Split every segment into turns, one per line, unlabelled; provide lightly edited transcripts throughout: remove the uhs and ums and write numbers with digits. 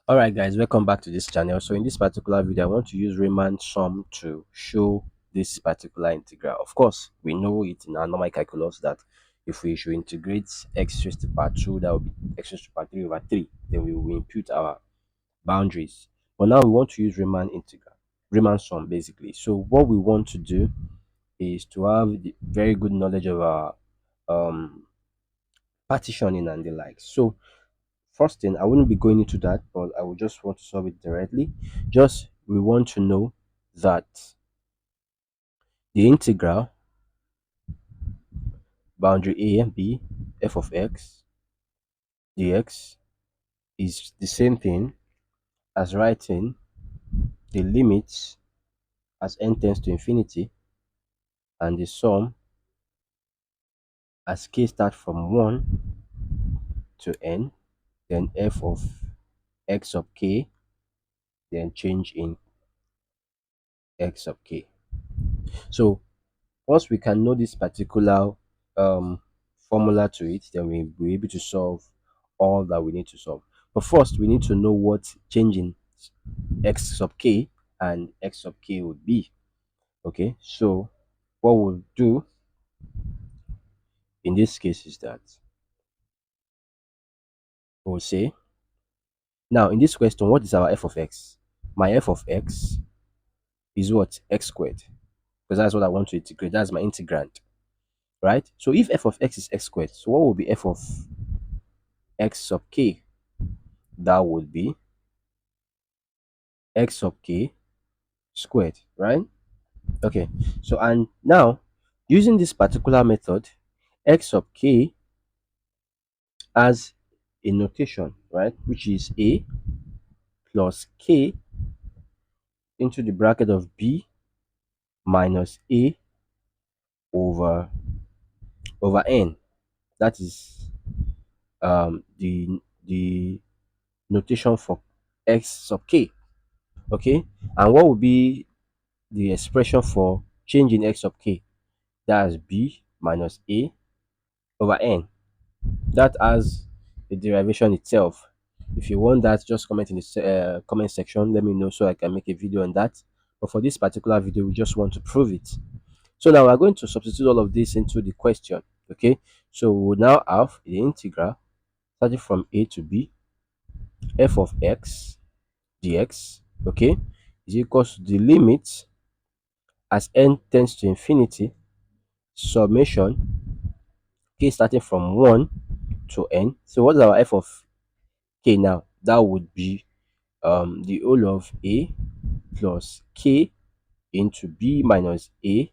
Alright guys, welcome back to this channel. So in this particular video, I want to use Riemann sum to show this particular integral. Of course, we know it in our normal calculus that if we should integrate x raised to the power 2, that will be x raised to the power 3 over 3. Then we will impute our boundaries. But now we want to use Riemann integral, Riemann sum basically. So what we want to do is to have the very good knowledge of our um, partitioning and the like. So first thing, I wouldn't be going into that, but I would just want to solve it directly. Just we want to know that the integral boundary a and b f of x dx is the same thing as writing the limits as n tends to infinity and the sum as k start from 1 to n, then f of x sub k, then change in x sub k. So once we can know this particular um, formula to it, then we'll be able to solve all that we need to solve. But first, we need to know what changing x sub k and x sub k would be. Okay, so what we'll do in this case is that we'll say, now in this question, what is our f of x? My f of x is what? X squared, because that's what I want to integrate. That's my integrand, right? So if f of x is x squared, so what will be f of x sub k? That would be x sub k squared, right? Okay, so and now using this particular method, x sub k has a notation, right, which is a plus k into the bracket of b minus a over n. That is the notation for x sub k. Okay, and what will be the expression for changing x sub k? That's b minus a over n. That has the derivation itself. If you want that, just comment in the comment section. Let me know so I can make a video on that. But for this particular video, we just want to prove it. So now we're going to substitute all of this into the question. Okay, so we will now have the integral starting from a to b f of x dx, okay, is equals to the limit as n tends to infinity summation k starting from 1 to n. So what is our f of k now? That would be the whole of a plus k into b minus a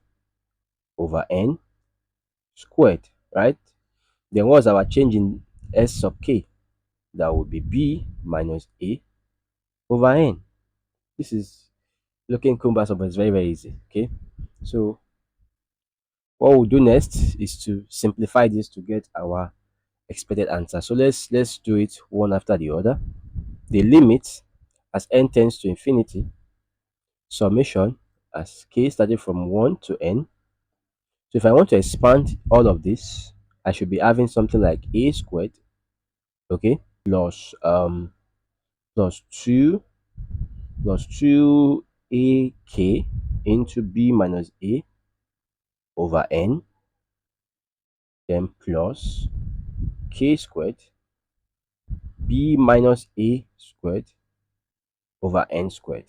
over n squared, right? Then what's our change in s sub k? That would be b minus a over n. This is looking cumbersome, but it's very, very easy. Okay, so what we'll do next is to simplify this to get our expected answer. So let's do it one after the other. The limit as n tends to infinity summation as k starting from 1 to n. So if I want to expand all of this, I should be having something like a squared, okay, plus plus 2 plus 2ak into b minus a over n, then plus k squared b minus a squared over n squared.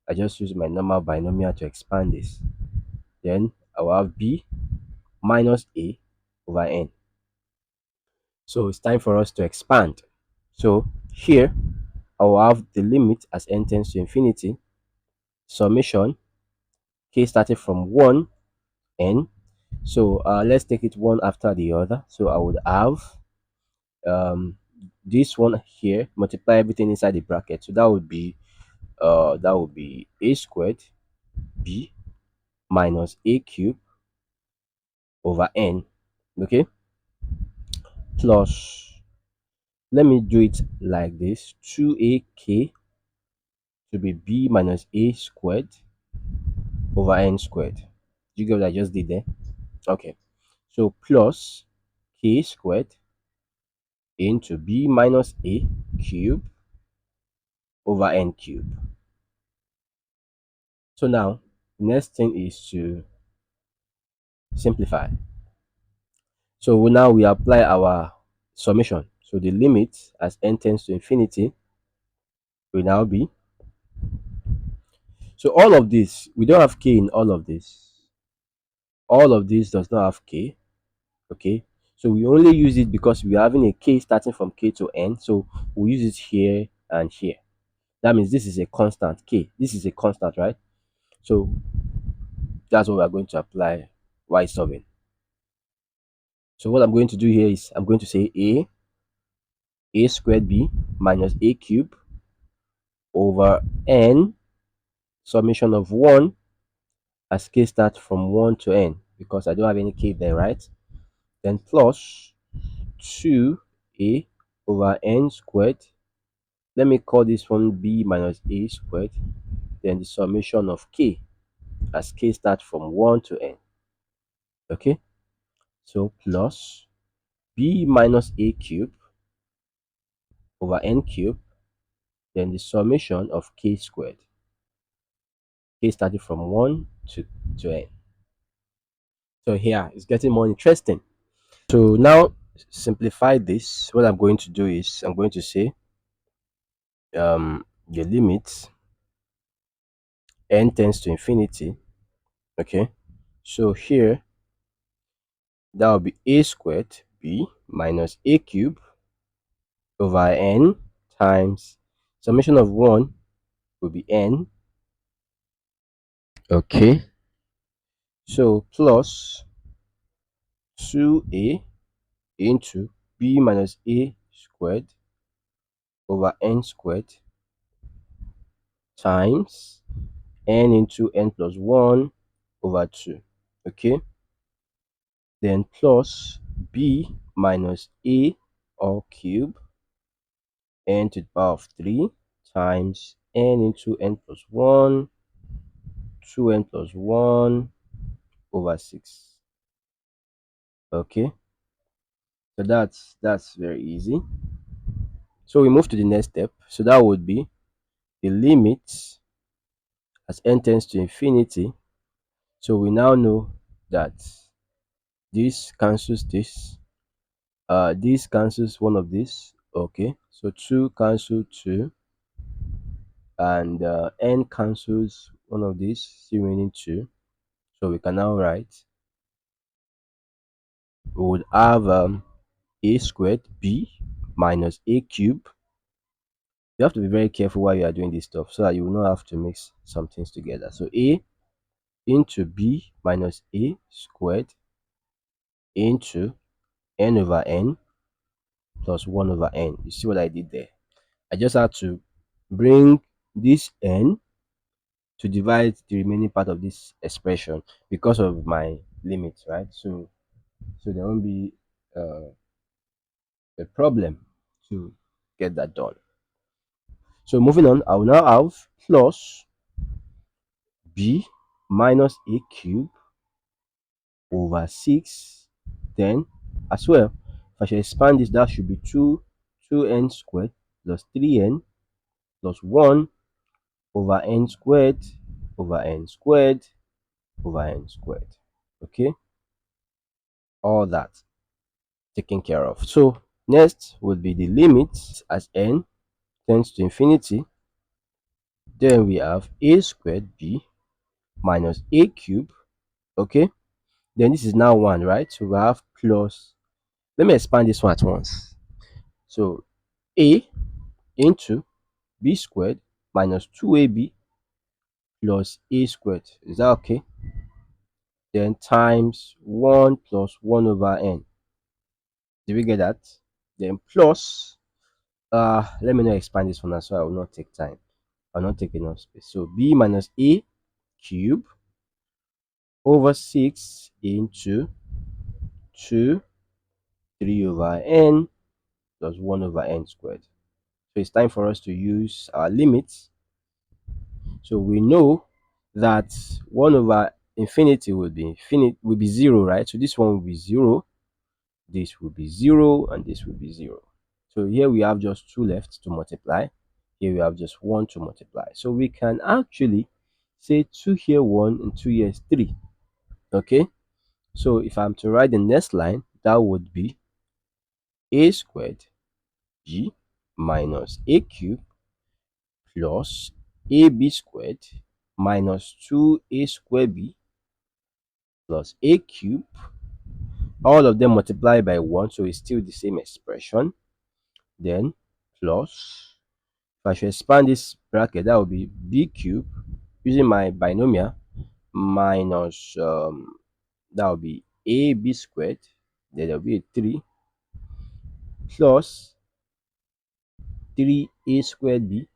I just use my normal binomial to expand this. Then I will have b minus a over n. So it's time for us to expand. So here I will have the limit as n tends to infinity summation k starting from 1 n. So let's take it one after the other. So I would have this one here, multiply everything inside the bracket. So that would be a squared b minus a cube over n, okay, plus, let me do it like this, 2ak to be b minus a squared over n squared. Do you get what I just did there? Okay, so plus k squared into b minus a cube over n cube. So now, the next thing is to simplify. So now we apply our summation. So the limit as n tends to infinity will now be, so all of this, we don't have k in all of this. All of this does not have k, okay? So we only use it because we are having a k starting from k to n. So we use it here and here. That means this is a constant k. This is a constant, right? So that's what we are going to apply while solving. So what I'm going to do here is I'm going to say a squared b minus a cube over n summation of 1 as k starts from 1 to n because I don't have any k there, right? Then plus 2a over n squared. Let me call this one b minus a squared. Then the summation of k as k starts from 1 to n. Okay? So plus b minus a cube over n cube. Then the summation of k squared. K starting from 1 to n. So here it's getting more interesting. So now simplify this. What I'm going to do is I'm going to say the limit n tends to infinity. Okay, so here that will be a squared b minus a cube over n times summation of 1 will be n. Okay, so plus 2a into b minus a squared over n squared times n into n plus 1 over 2. Okay, then plus b minus a all cube n to the power of 3 times n into n plus 1 2n plus 1 over 6. Okay, so that's very easy. So we move to the next step. So that would be the limit as n tends to infinity. So we now know that this cancels this cancels one of these. Okay, so 2 cancel 2 and n cancels one of these, still remaining 2. So we can now write, we would have a squared b minus a cube. You have to be very careful while you are doing this stuff so that you will not have to mix some things together. So a into b minus a squared into n over n plus 1 over n. You see what I did there? I just had to bring this n to divide the remaining part of this expression because of my limit, right? So there won't be a problem to get that done. So moving on, I will now have plus b minus a cube over 6. Then as well, if I should expand this, that should be 2n squared plus 3n plus 1 over n squared over n squared over n squared. Okay, all that taken care of. So next would be the limit as n tends to infinity. Then we have a squared b minus a cube. Okay, then this is now 1, right? So we have plus, let me expand this one at once. So a into b squared minus 2ab plus a squared. Is that okay? Then times 1 plus 1 over n. Did we get that? Then plus, let me not expand this one so I will not take time. I will not take enough space. So b minus a cube over 6 into 2 3 over n plus 1 over n squared. So it's time for us to use our limits. So we know that 1 over infinity will be 0, right? So this one will be 0, this will be 0, and this will be 0. So here we have just 2 left to multiply. Here we have just 1 to multiply. So we can actually say 2 here 1 and 2 here is 3. Okay. So if I'm to write the next line, that would be a squared b minus a cubed plus ab squared minus 2a squared b plus a cube. All of them multiply by 1, so it's still the same expression. Then plus, if I should expand this bracket, that would be b cube using my binomial minus that would be ab squared. Then there will be a 3 plus 3a squared b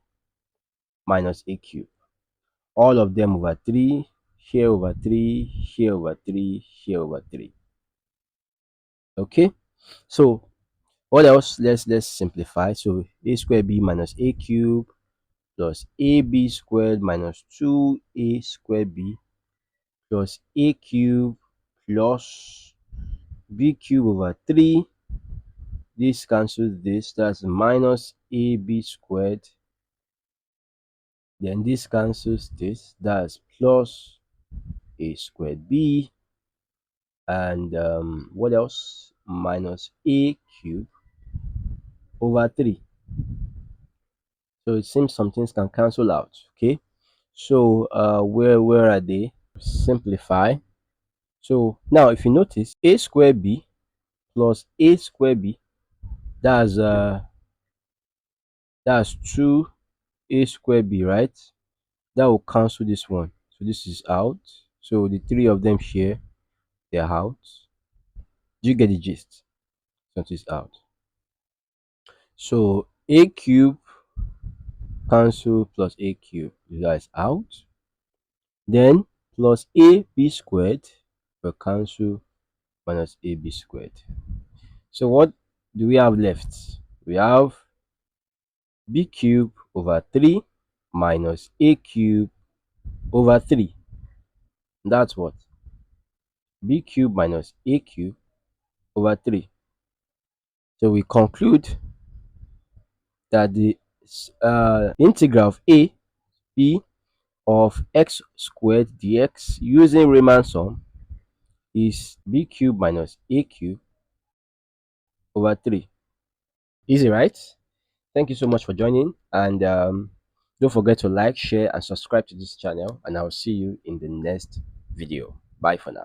minus a cube. All of them over 3, here over 3, here over 3, here over 3. Okay, so what else? Let's simplify. So a squared b minus a cube plus ab squared minus 2a squared b plus a cube plus b cube over 3. This cancels this. That's minus ab squared. Then this cancels this. That's plus a squared b. And what else? Minus a cube over 3. So it seems some things can cancel out. Okay. So where are they? Simplify. So now if you notice, a squared b plus a squared b, that's 2a squared b, right? That will cancel this one. So this is out. So the 3 of them here, they're out. Do you get the gist? So it is out. So a cube cancel plus a cube, that is out. Then plus ab squared will cancel minus ab squared. So what do we have left? We have b cube over 3 minus a cube over 3. That's what? B cube minus a cube over 3. So we conclude that the integral of a b of x squared dx using Riemann sum is b cube minus a cube over 3. Easy, right? Thank you so much for joining, and don't forget to like, share, and subscribe to this channel, and I'll see you in the next video. Bye for now.